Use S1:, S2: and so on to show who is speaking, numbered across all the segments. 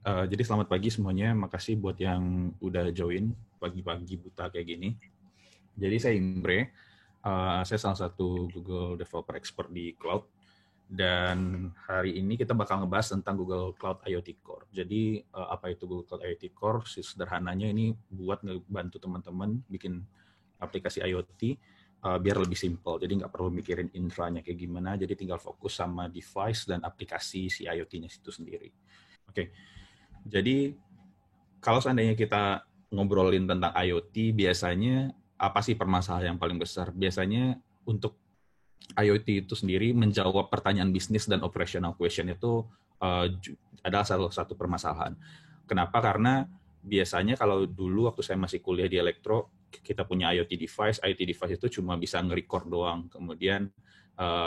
S1: Jadi selamat pagi semuanya, makasih buat yang udah join pagi-pagi buta kayak gini. Jadi saya Imre, saya salah satu Google Developer Expert di Cloud, dan hari ini kita bakal ngebahas tentang Google Cloud IoT Core. Jadi apa itu Google Cloud IoT Core? Sederhananya ini buat ngebantu teman-teman bikin aplikasi IoT biar lebih simple. Jadi nggak perlu mikirin infranya kayak gimana, jadi tinggal fokus sama device dan aplikasi si IoT-nya itu sendiri. Oke, jadi kalau seandainya kita ngobrolin tentang IoT, biasanya apa sih permasalahan yang paling besar? Biasanya untuk IoT itu sendiri menjawab pertanyaan bisnis dan operational question itu uh, adalah salah satu permasalahan. Kenapa? Karena biasanya kalau dulu waktu saya masih kuliah di elektro, kita punya IoT device itu cuma bisa nge-record doang. Kemudian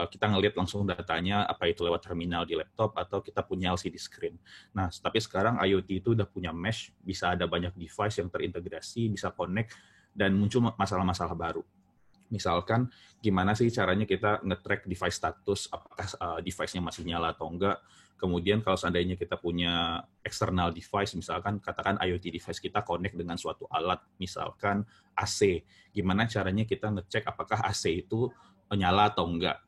S1: kita ngelihat langsung datanya, apa itu lewat terminal di laptop, atau kita punya LCD screen. Nah, tapi sekarang IoT itu udah punya mesh, bisa ada banyak device yang terintegrasi, bisa connect, dan muncul masalah-masalah baru. Misalkan, gimana sih caranya kita nge-track device status, apakah device-nya masih nyala atau enggak. Kemudian kalau seandainya kita punya external device, misalkan katakan IoT device kita connect dengan suatu alat, misalkan AC. Gimana caranya kita ngecek apakah AC itu nyala atau enggak.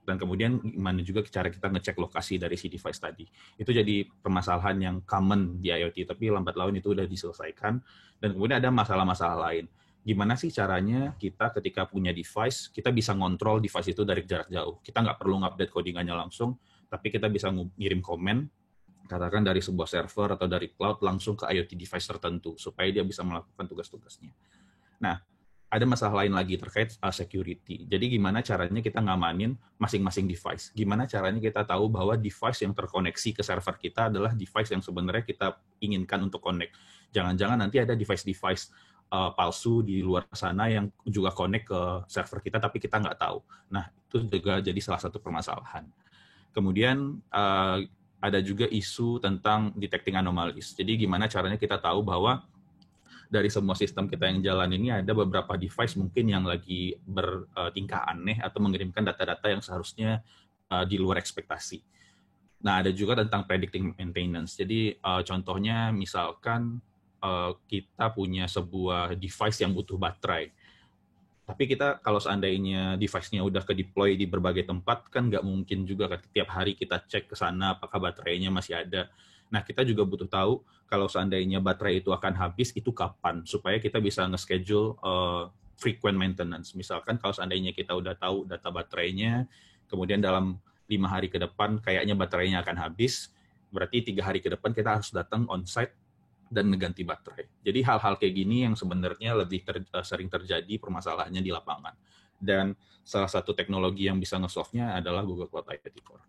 S1: Dan kemudian gimana juga cara kita ngecek lokasi dari si device tadi. Itu jadi permasalahan yang common di IoT, tapi lambat laun itu udah diselesaikan. Dan kemudian ada masalah-masalah lain. Gimana sih caranya kita ketika punya device, kita bisa ngontrol device itu dari jarak jauh. Kita nggak perlu ngupdate codingannya langsung, tapi kita bisa ngirim komen, katakan dari sebuah server atau dari cloud langsung ke IoT device tertentu, supaya dia bisa melakukan tugas-tugasnya. Nah, ada masalah lain lagi terkait security. Jadi gimana caranya kita ngamanin masing-masing device? Gimana caranya kita tahu bahwa device yang terkoneksi ke server kita adalah device yang sebenarnya kita inginkan untuk connect? Jangan-jangan nanti ada device-device palsu di luar sana yang juga connect ke server kita, tapi kita nggak tahu. Nah, itu juga jadi salah satu permasalahan. Kemudian ada juga isu tentang detecting anomalies. Jadi gimana caranya kita tahu bahwa dari semua sistem kita yang jalan ini ada beberapa device mungkin yang lagi bertingkah aneh atau mengirimkan data-data yang seharusnya di luar ekspektasi. Nah, ada juga tentang predicting maintenance. Jadi contohnya misalkan kita punya sebuah device yang butuh baterai. Tapi kita kalau seandainya device-nya udah ke-deploy di berbagai tempat, kan nggak mungkin juga kan tiap hari kita cek ke sana apakah baterainya masih ada. Nah, kita juga butuh tahu kalau seandainya baterai itu akan habis, itu kapan, supaya kita bisa nge-schedule frequent maintenance. Misalkan kalau seandainya kita udah tahu data baterainya, kemudian dalam 5 hari ke depan kayaknya baterainya akan habis, berarti 3 hari ke depan kita harus datang on-site dan mengganti baterai. Jadi hal-hal kayak gini yang sebenarnya lebih sering terjadi permasalahannya di lapangan. Dan salah satu teknologi yang bisa nge-solve-nya adalah Google Cloud IoT Core.